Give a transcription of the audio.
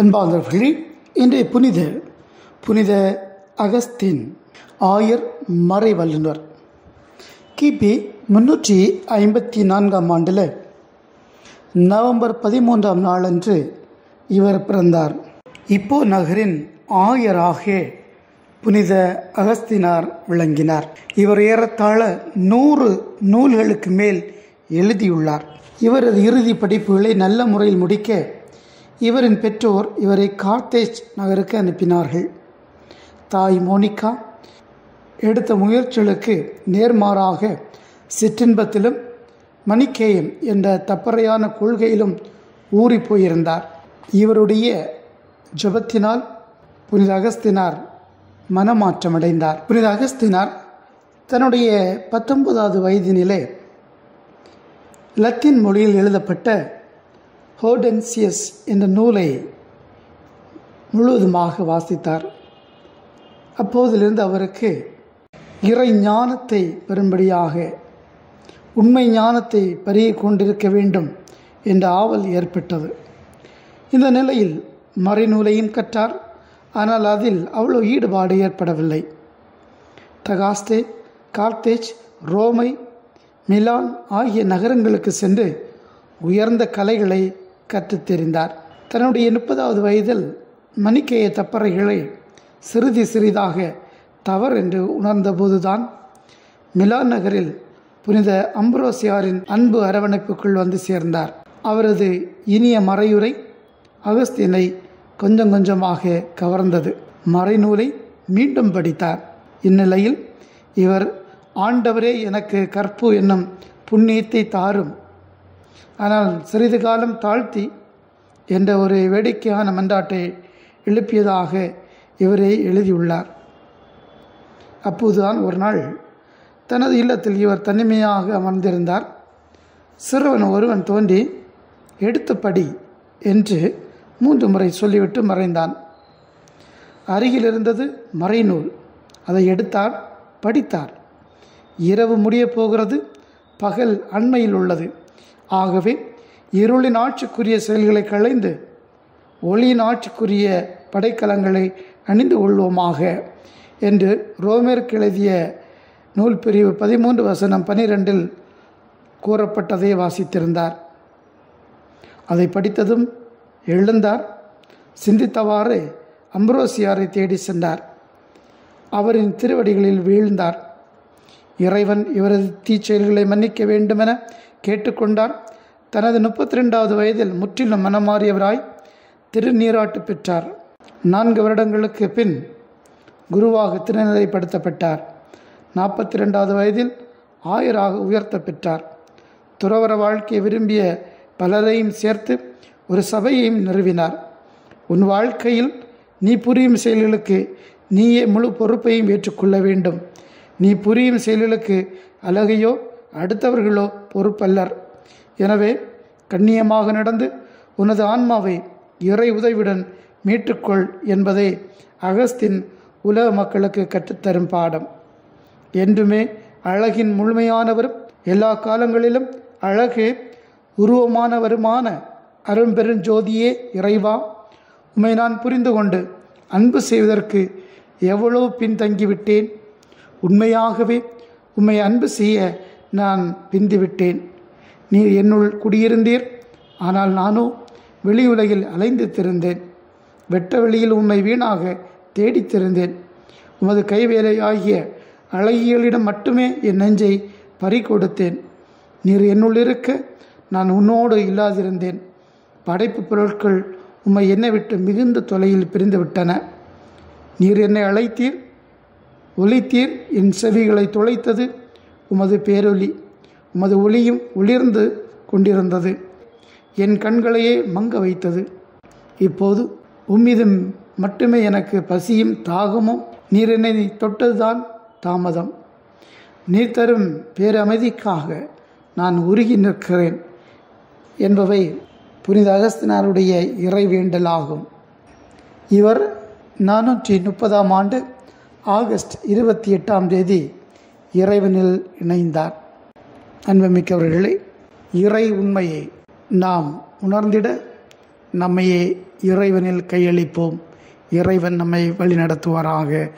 அன்பார்ந்தவர்களே, இன்றைய புனித அகஸ்தீன் ஆயர் மறை வல்லுனர். கிபி 354 ஆண்டில் நவம்பர் 13 நாளன்று இவர் பிறந்தார். இப்போ நகரின் ஆயராக புனித அகஸ்தினார் விளங்கினார். இவர் ஏறத்தாழ 100 நூல்களுக்கு மேல் எழுதியுள்ளார். இவரது இறுதி படிப்புகளை நல்ல முறையில் முடிக்க இவரின் பெற்றோர் இவரை கார்த்தேஜ் நகருக்கு அனுப்பினார்கள். தாய் மோனிகா எடுத்த முயற்சிகளுக்கு நேர்மாறாக சிற்றின்பத்திலும் மணிக்கேயம் என்ற தப்பறையான கொள்கையிலும் ஊறி போயிருந்தார். இவருடைய ஜெபத்தினால் புனித அகஸ்தினார் மனமாற்றமடைந்தார். புனித அகஸ்தினார் தன்னுடைய 19வது வயதினிலே லத்தீன் மொழியில் எழுதப்பட்ட ஹோடென்சியஸ் என்ற நூலை முழுவதுமாக வாசித்தார். அப்போதிலிருந்து அவருக்கு இறை ஞானத்தை பெறும்படியாக உண்மை ஞானத்தை பறிய கொண்டிருக்க வேண்டும் என்ற ஆவல் ஏற்பட்டது. இந்த நிலையில் மறைநூலையும் கற்றார். ஆனால் அதில் அவ்வளோ ஈடுபாடு ஏற்படவில்லை. தகாஸ்தே, கார்த்தேஜ், ரோமை, மிலான் ஆகிய நகரங்களுக்கு சென்று உயர்ந்த கலைகளை கற்றுத் தெரிந்தார். தன்னுடைய 30வது வயதில் மணிக்கேய தப்பறைகளை சிறிதாக தவறென்று உணர்ந்தபோதுதான் மிலான் நகரில் புனித அம்ப்ரோசியாரின் அன்பு அரவணைப்புக்குள் வந்து சேர்ந்தார். அவரது இனிய மறையுரை அகஸ்தீனை கொஞ்சம் கொஞ்சமாக கவர்ந்தது. மறைநூலை மீண்டும் படித்தார். இந்நிலையில் இவர், ஆண்டவரே எனக்கு கற்பு என்னும் புண்ணியத்தை தாரும், ஆனால் சிறிது காலம் தாழ்த்தி என்ற ஒரு வேடிக்கையான மன்றாட்டை எழுப்பியதாக இவரே எழுதியுள்ளார். அப்போதுதான் ஒரு நாள் தனது இல்லத்தில் இவர் தனிமையாக அமர்ந்திருந்தார். சிறுவன் ஒருவன் தோன்றி எடுத்து படி என்று 3 முறை சொல்லிவிட்டு மறைந்தான். அருகில் இருந்தது மறைநூல். அதை எடுத்தார், படித்தார். இரவு முடியப் போகிறது, பகல் அண்மையில் உள்ளது. ஆகவே இருளின் ஆட்சிக்குரிய செயல்களை களைந்து ஒளியின் ஆட்சிக்குரிய படைக்கலங்களை அணிந்து கொள்வோமாக என்று ரோமேற்கு எழுதிய நூல் பிரிவு 13:12 கூறப்பட்டதை வாசித்திருந்தார். அதை படித்ததும் எழுந்தார். சிந்தித்தவாறு அம்ப்ரோசியாரை தேடி சென்றார். அவரின் திருவடிகளில் வீழ்ந்தார். இறைவன் இவரது தீச்செயல்களை மன்னிக்க வேண்டுமென கேட்டுக்கொண்டார். தனது 32வது வயதில் முற்றிலும் மனமாறியவராய் திருநீராட்டு பெற்றார். 4 வருடங்களுக்கு பின் குருவாக திருநிலைப்படுத்தப்பட்டார். 42வது வயதில் ஆயராக உயர்த்த பெற்றார். துறவற வாழ்க்கையை விரும்பிய பலரையும் சேர்த்து ஒரு சபையையும் நிறுவினார். உன் வாழ்க்கையில் நீ புரியும் செயல்களுக்கு நீயே முழு பொறுப்பையும் ஏற்றுக்கொள்ள வேண்டும். நீ புரியும் செயல்களுக்கு அழகையோ அடுத்தவர்களோ பொறுப்பல்லர். எனவே கண்ணியமாக நடந்து உனது ஆன்மாவை இறை உதவியுடன் மீட்டுக்கொள் என்பதை அகஸ்தின் உலக மக்களுக்கு கற்றுத்தரும் பாடம். என்றுமே அழகின் முழுமையானவரும் எல்லா காலங்களிலும் அழகு உருவமானவருமான அரும்பெருஞ்சோதியே இறைவா, உம்மை நான் புரிந்து கொண்டு அன்பு செய்வதற்கு எவ்வளோ பின்தங்கிவிட்டேன். உண்மையாகவே உம்மை அன்பு செய்ய நான் பிந்திவிட்டேன். நீர் என்னுள் குடியிருந்தீர், ஆனால் நானோ வெளியுலகில் அலைந்து திரிந்தேன். வெட்ட வெளியில் உம்மை வீணாக தேடித் திரிந்தேன். உமது கைவேலை ஆகிய அழகியலிடம் மட்டுமே என் நெஞ்சை பறி கொடுத்தேன். நீர் என்னுள் இருக்க நான் உன்னோடு இல்லாதிருந்தேன். படைப்பு பொருட்கள் உம்மை என்னை விட்டு மிகுந்த தொலையில் பிரிந்து விட்டன. நீர் என்னை அழைத்தீர், ஒலித்தீர், என் செவிகளை துளைத்தது உமது பேரொலி. உமது ஒளியும் ஒளிர்ந்து கொண்டிருந்தது, என் கண்களையே மங்க வைத்தது. இப்போது உம்மிதம் மட்டுமே எனக்கு பசியும் தாகமும். நீர் என்னை தொட்டதுதான் தாமதம். நீர் தரும் பேரமைதிக்காக நான் உருகி நிற்கிறேன் என்பவை புனித அகஸ்தினாருடைய இறைவேண்டலாகும். இவர் 430ஆம் ஆண்டு ஆகஸ்ட் 28ஆம் தேதி இறைவனில் இணைந்தார். அன்புமிக்கவர்களே, இறை உண்மையை நாம் உணர்ந்திட நம்மையே இறைவனில் கையளிப்போம். இறைவன் நம்மை வழிநடத்துவாராக.